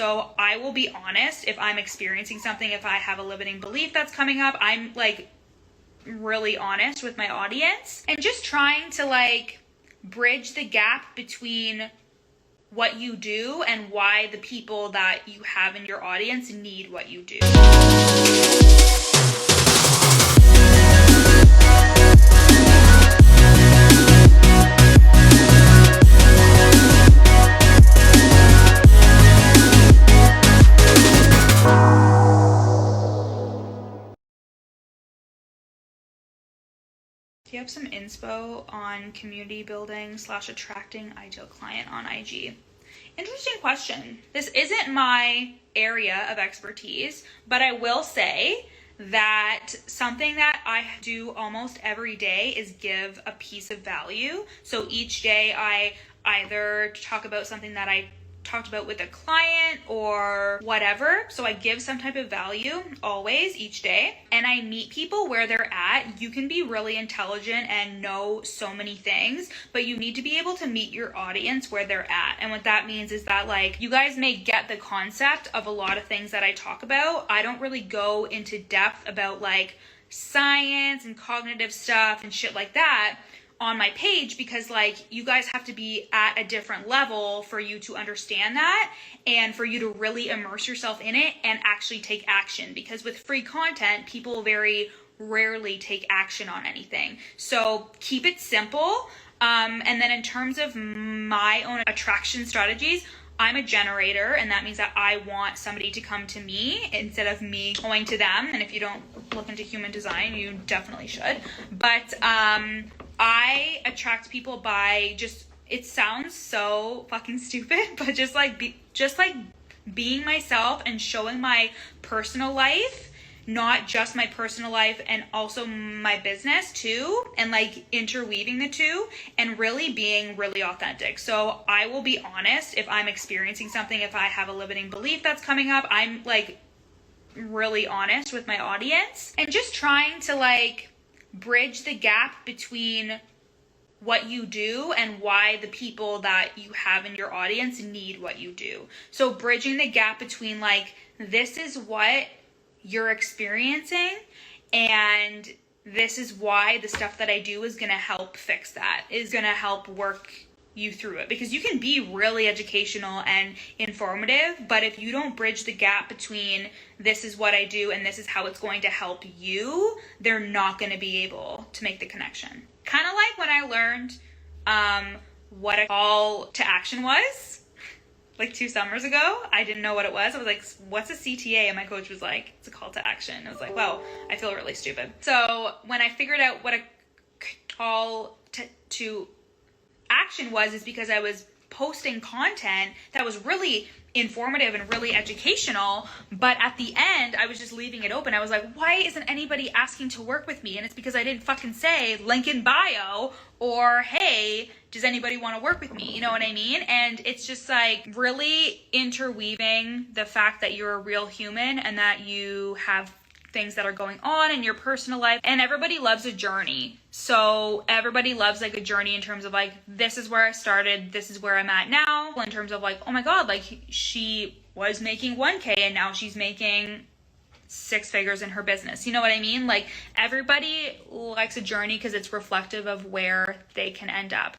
So I will be honest if I'm experiencing something, if I have a limiting belief that's coming up, I'm like really honest with my audience and just trying to like bridge the gap between what you do and why the people that you have in your audience need what you do. Do you have some inspo on community building / attracting ideal client on IG? Interesting question. This isn't my area of expertise, but I will say that something that I do almost every day is give a piece of value. So each day I either talk about something that I talked about with a client or whatever. So I give some type of value always each day, and I meet people where they're at. You can be really intelligent and know so many things, but you need to be able to meet your audience where they're at. And what that means is that like you guys may get the concept of a lot of things that I talk about. I don't really go into depth about like science and cognitive stuff and shit like that on my page, because like you guys have to be at a different level for you to understand that and for you to really immerse yourself in it and actually take action, because with free content people very rarely take action on anything. So keep it simple. And then in terms of my own attraction strategies, I'm a generator, and that means that I want somebody to come to me instead of me going to them. And if you don't look into human design, you definitely should. But I attract people by just, it sounds so fucking stupid, but just like being myself and showing my personal life, not just my personal life and also my business too, and like interweaving the two and really being really authentic. So I will be honest if I'm experiencing something, if I have a limiting belief that's coming up, I'm like really honest with my audience and just trying to like bridge the gap between what you do and why the people that you have in your audience need what you do. So bridging the gap between like, this is what you're experiencing and this is why the stuff that I do is going to help fix that, is going to help work you through it. Because you can be really educational and informative, but if you don't bridge the gap between this is what I do and this is how it's going to help you, they're not going to be able to make the connection. Kind of like when I learned what a call to action was like 2 summers ago. I didn't know what it was. I was like, what's a CTA? And my coach was like, it's a call to action. I was like, wow, I feel really stupid. So when I figured out what a call to action was, is because I was posting content that was really informative and really educational, but at the end I was just leaving it open. I was like, why isn't anybody asking to work with me? And it's because I didn't fucking say link in bio or hey, does anybody want to work with me? You know what I mean? And it's just like really interweaving the fact that you're a real human and that you have things that are going on in your personal life, and everybody loves a journey. So everybody loves like a journey in terms of like, this is where I started, this is where I'm at now, in terms of like, oh my god, like she was making 1K and now she's making 6 figures in her business. You know what I mean? Like everybody likes a journey because it's reflective of where they can end up.